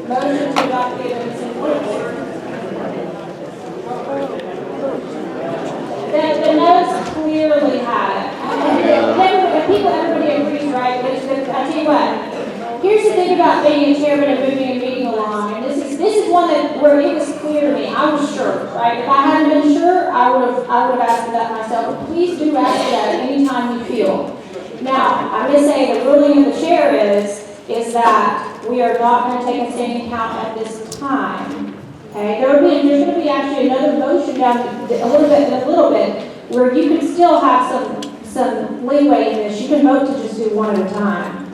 Motion to adopt the amendments in order. The notes clearly had it. Everybody agrees, right? But I tell you what, here's the thing about being a chairman and moving a meeting along, and this is one that where it was clear to me. I was sure, right? If I hadn't been sure, I would have asked for that myself. But please do ask for that anytime you feel. Now, I'm going to say the ruling of the chair is that we are not going to take a standing count at this time. Okay, there's going to be actually another motion down a little bit, where you can still have some leeway in this. You can vote to just do one at a time.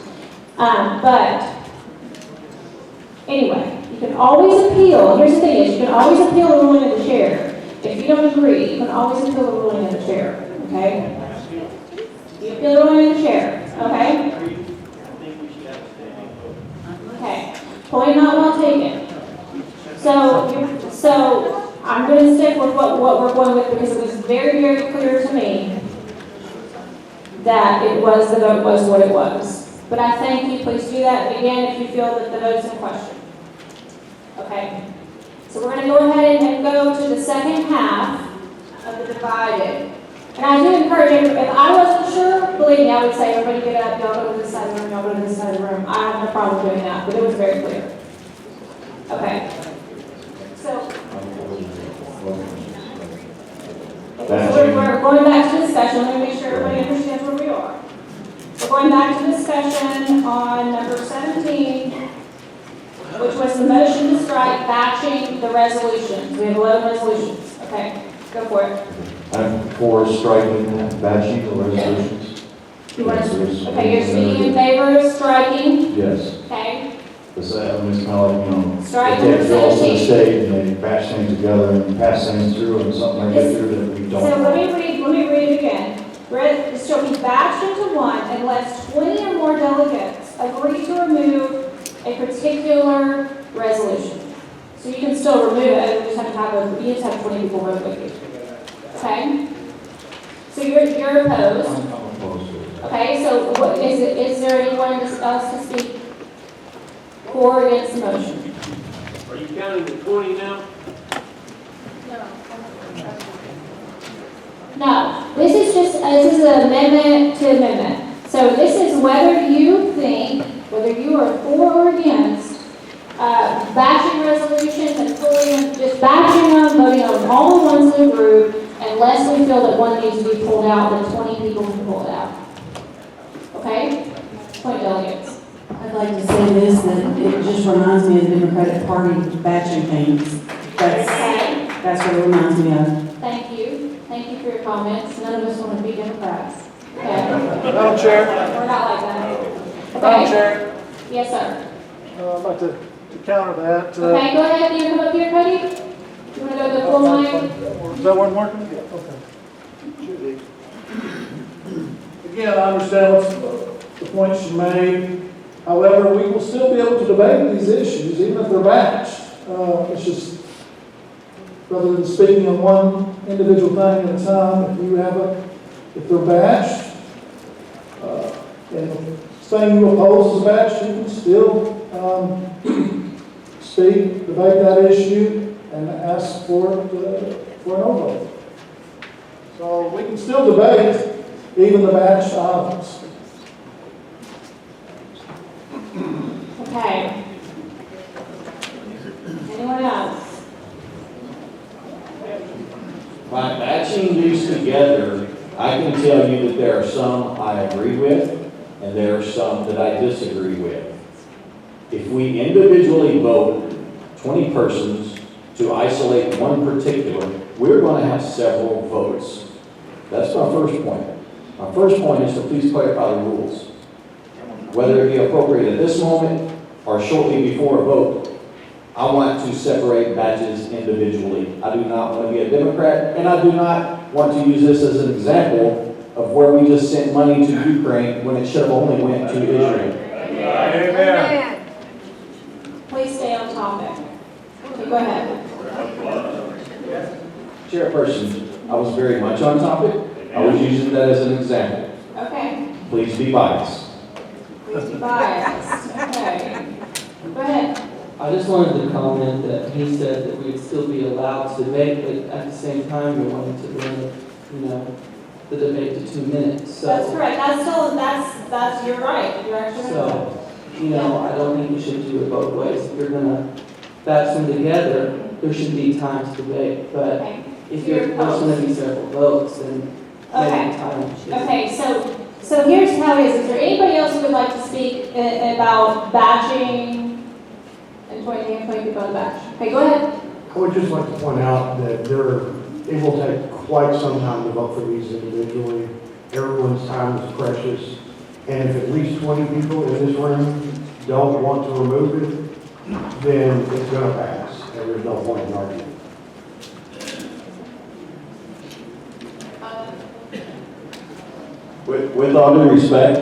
But anyway, you can always appeal. Here's the thing: is you can always appeal the ruling of the chair. If you don't agree, you can always appeal the ruling of the chair. Okay. You appeal the ruling of the chair. Okay. Okay. Point not well taken. So I'm going to stick with what we're going with, because it was very, very clear to me that the vote was what it was. But I thank you. Please do that again if you feel that the vote's in question. Okay. So we're going to go ahead and go to the second half of the divided. And I do encourage you, if I wasn't sure, believe me, I would say, everybody get up, y'all go to this side of the room, y'all go to this side of the room. I have no problem doing that, but it was very clear. Okay. So we're going back to discussion. Let me make sure everybody understands where we are. We're going back to discussion on number 17, which was the motion to strike batching the resolutions. We have 11 resolutions. Okay, go for it. I'm for striking batching the resolutions. You want to, okay, you're speaking in favor of striking? Yes. Okay. Because that was kind of like, Striking they take bills to the 17. state and they batch things together and pass things through and something like that through that we don't. So let me read it again. It shall be batched into one unless 20 or more delegates agree to remove a particular resolution. So you can still remove it, you just have 20 people vote with you. Okay? So you're opposed. I'm opposed to it. Okay, so what is there anyone else to speak for or against the motion? Are you counting the 20 now? No, this is an amendment to amendment. So this is whether you are for or against batching resolutions and pulling, just batching them, voting on all the ones in the group, unless we feel that one needs to be pulled out, then 20 people can pull it out. Okay? 20 delegates. I'd like to say this, that it just reminds me of the Democratic Party batching things. That's what it reminds me of. Thank you. Thank you for your comments. None of us want to be Democrats. Okay? Madam Chair. We're not like that. Okay? Madam Chair. Yes, sir. I'd like to counter that. Okay, go ahead. You come up here, Cody. You want to go to the full line? Is that one working? Okay. Again, I understand what's the points you made. However, we will still be able to debate these issues, even if they're batched. It's just, rather than speaking on one individual thing at a time, if they're batched, and the thing you oppose is batched, you can still speak, debate that issue, and ask for an no vote. So we can still debate even the batched items. Okay. Anyone else? By batching these together, I can tell you that there are some I agree with, and there are some that I disagree with. If we individually vote 20 persons to isolate one particular, we're going to have several votes. That's my first point. My first point is to please clarify the rules. Whether it be appropriate at this moment or shortly before a vote, I want to separate batches individually. I do not want to be a Democrat, and I do not want to use this as an example of where we just sent money to Ukraine when it should have only went to Israel. Amen. Please stay on topic. Okay, go ahead. Chairperson, I was very much on topic. I was using that as an example. Okay. Please be biased. Please be biased. Okay. Go ahead. I just wanted to comment that he said that we'd still be allowed to debate, but at the same time, you're wanting to limit, the debate to 2 minutes, so. That's correct, that's, you're right, you're actually right. So, I don't think you should do it both ways. If you're gonna batch them together, there should be time to debate, but Okay. if there's gonna be several votes, then maybe time should. Okay, so here's how it is. Is there anybody else who would like to speak about batching and 20 people on the batch? Okay, go ahead. I would just like to point out that it will take quite some time to vote for these individually. Everyone's time is precious. And if at least 20 people in this room don't want to remove it, then it's going to pass. And there's no point in arguing. With all due respect,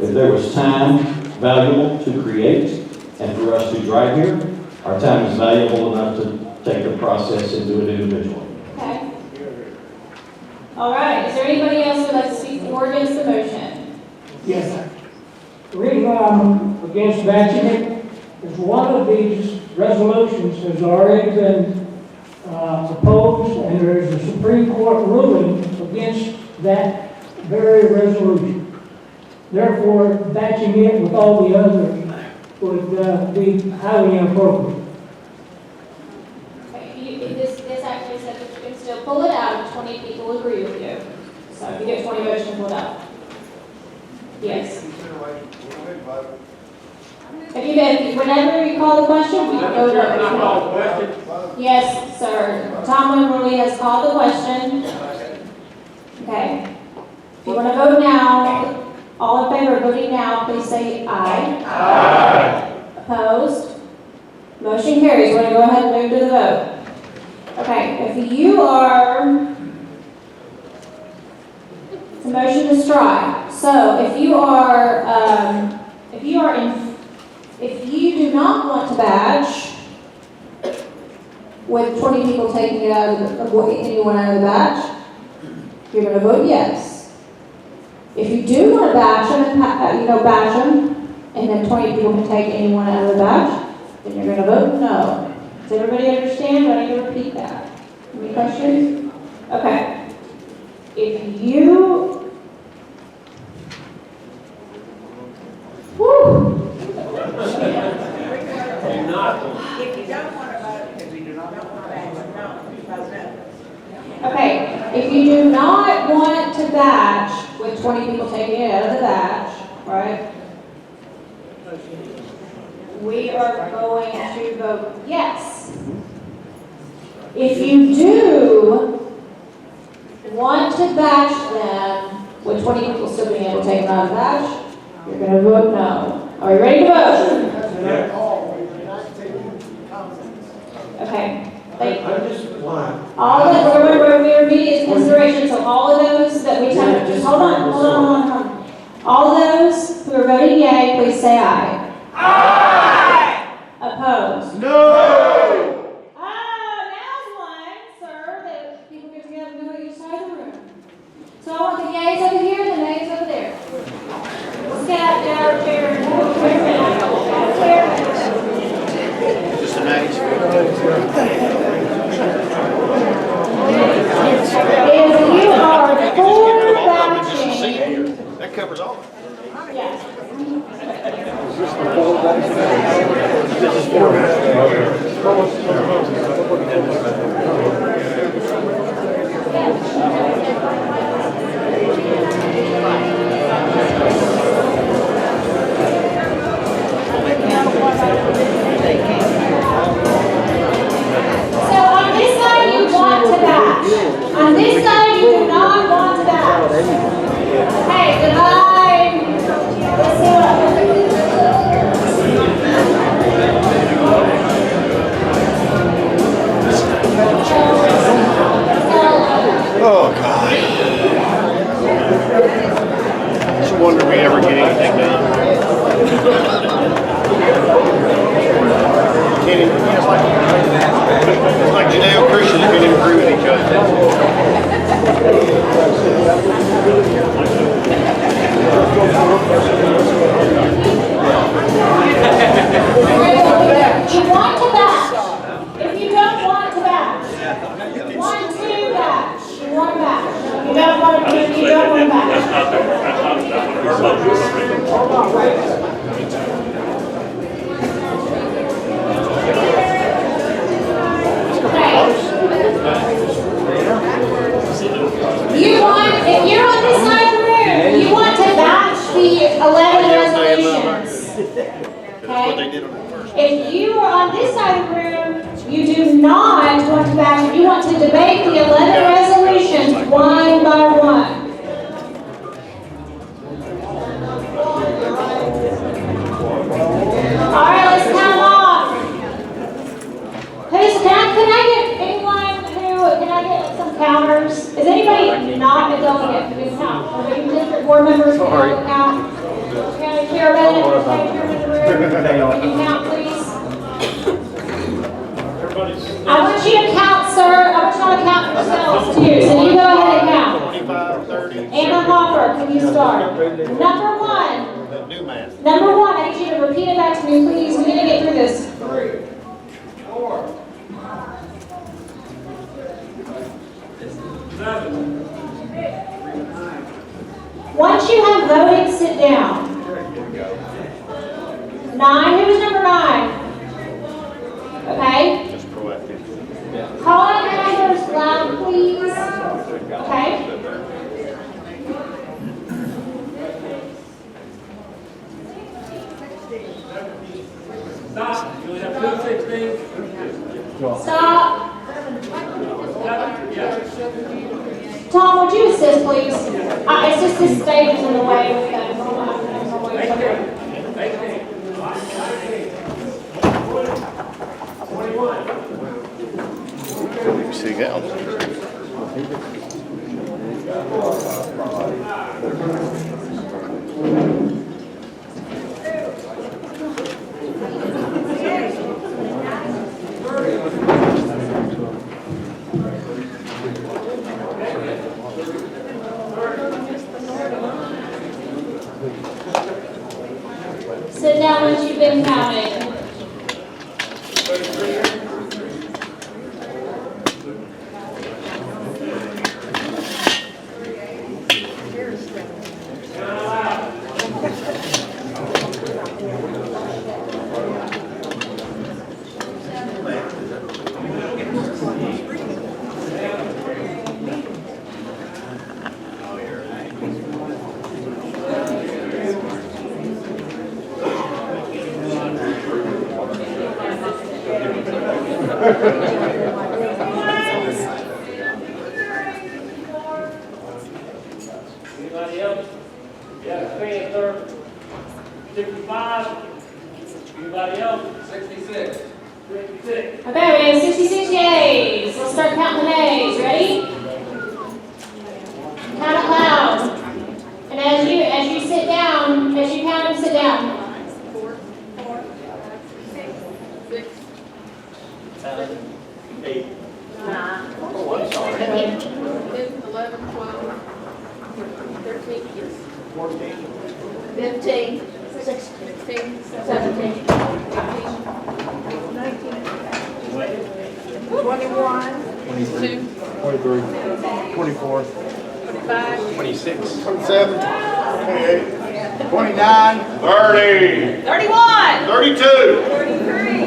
if there was time valuable to create and for us to drive here, our time is valuable enough to take the process and do it individually. Okay. All right, is there anybody else who would like to speak for or against the motion? Yes, sir. The reason why I'm against batching it is one of these resolutions has already been proposed, and there is a Supreme Court ruling against that very resolution. Therefore, batching it with all the others would be highly inappropriate. Okay, this actually says that you can still pull it out if 20 people agree with you. So if you get 20 votes, you can pull it out. Yes. Whenever you call the question, we can go to Can I call the question? Yes, sir. Tom Wimberly has called the question. Okay. If you want to vote now, all in favor of voting now, please say aye. Aye. Opposed? Motion carries. We're going to go ahead and move to the vote. Okay, if you are, it's a motion to strike. So if you do not want to batch with 20 people taking it out of anyone out of the batch, you're going to vote yes. If you do want to batch them, batch them, and then 20 people can take anyone out of the batch, then you're going to vote no. Does everybody understand? Do I need to repeat that? Any questions? Okay. If you... Woo! If you don't want to vote, if you do not want to vote, no. Okay, if you do not want to batch with 20 people taking it out of the batch, right? We are going to vote yes. If you do want to batch them with 20 people still being able to take them out of the batch, you're going to vote no. Are you ready to vote? Okay. I just want. All of it, remember, we're immediate consideration, so all of those that we have, just hold on. All of those who are voting yea, please say aye. Aye! Opposed? No! Now's one, sir, that people get together and go to each side of the room. So I want the yeas over here and the nays over there. Let's get out our chair. Just an action. If you are for batching, That covers all of it. yes. So on this side you want to batch. On this side you do not want to batch. Hey, goodbye. Let's see what. Oh, God. I just wonder if we ever get anything done. Can't even, it's like Judeo-Christians can't even agree with each other. on this side of the room, you do not want to back, you want to debate the 11 resolutions one by one. All right, let's count them off. Can I get anyone can I get some counters? Is anybody not a delegate for this count? Are there district board members who don't count? County chairman, county chairman of the room, can you count, please? I want you to count, sir. I want you to count yourselves, too. So you go ahead and count. 25, 30. Anna Hopper, can you start? Number one. Number one, I need you to repeat it back to me, please. We're going to get through this. 3, 4, 7. Once you have voted, sit down. 9, who was number 9? Okay? Just proactive. Call out your numbers loud, please. Okay? Stop. You only have 216. Stop. Tom, would you assist, please? It's just this stage is in the way. We got to move on. 18. 21. See down. Sit down once you've been counted. Anybody else? Yeah, stand, sir. 65. Anybody else? 66. 66. Okay, we have 66 yays. Let's start counting the nays. Ready? Count it loud. And as you sit down, as you count them, sit down. 7, 8. 9, Oh, I'm sorry. 11, 12, 13, 14. 15, 16, 17, 18, 19, 21, 22, 23, 24, 25, 26. 27. 28. 29. 30. 31, 32. 33.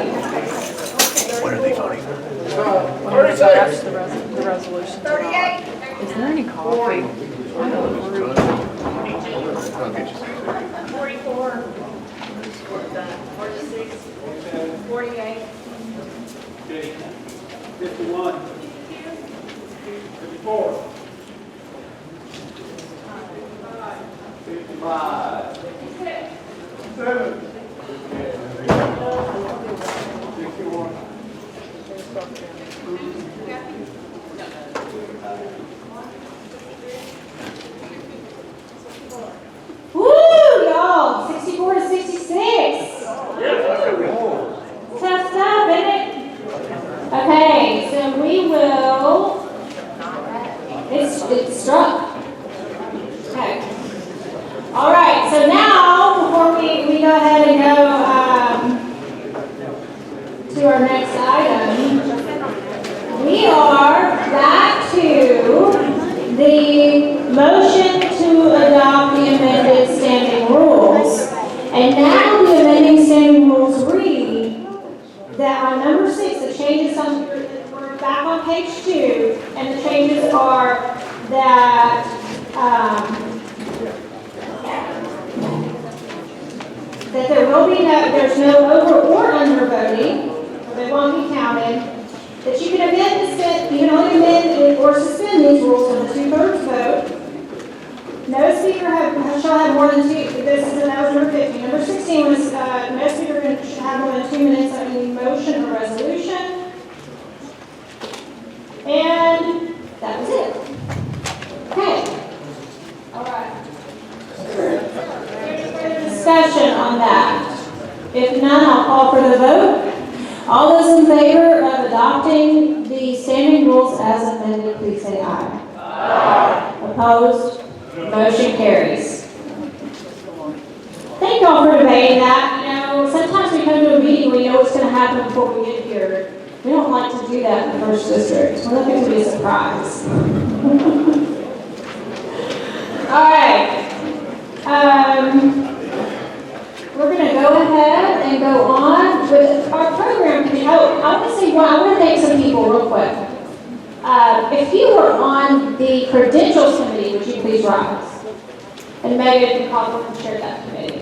What are they voting? 36. The resolution. 38. Is there any coffee? 44, 46, 48, 51. 54. 55. 7. 61. Woo, y'all. 64 to 66. Tough stuff, isn't it? Okay, so we will. It's struck. Okay. All right. So now, before we go ahead and go to our next item, we are back to the motion to adopt the amended standing rules. And now the amending standing rules read that on number 6, the changes on, we're back on page 2, and the changes are that that there will be there's no over or under voting. or suspend these rules with a 2/3 vote. No speaker shall have more than two, this is that was number 15. Number 16 was, no speaker should have more than 2 minutes on any motion or resolution. And that was it. Okay. All right. Any further discussion on that? If none, I'll call for the vote. All those in favor of adopting the standing rules as amended, please say aye. Aye. Opposed? Motion carries. Thank y'all for debating that. You know, sometimes we come to a meeting, we know what's going to happen before we get here. We don't like to do that in the first district. We're looking to be a surprise. All right. We're going to go ahead and go on with our program. I want to say, I want to thank some people real quick. If you were on the credentials committee, would you please rise? And Megan Coughlin chaired that committee.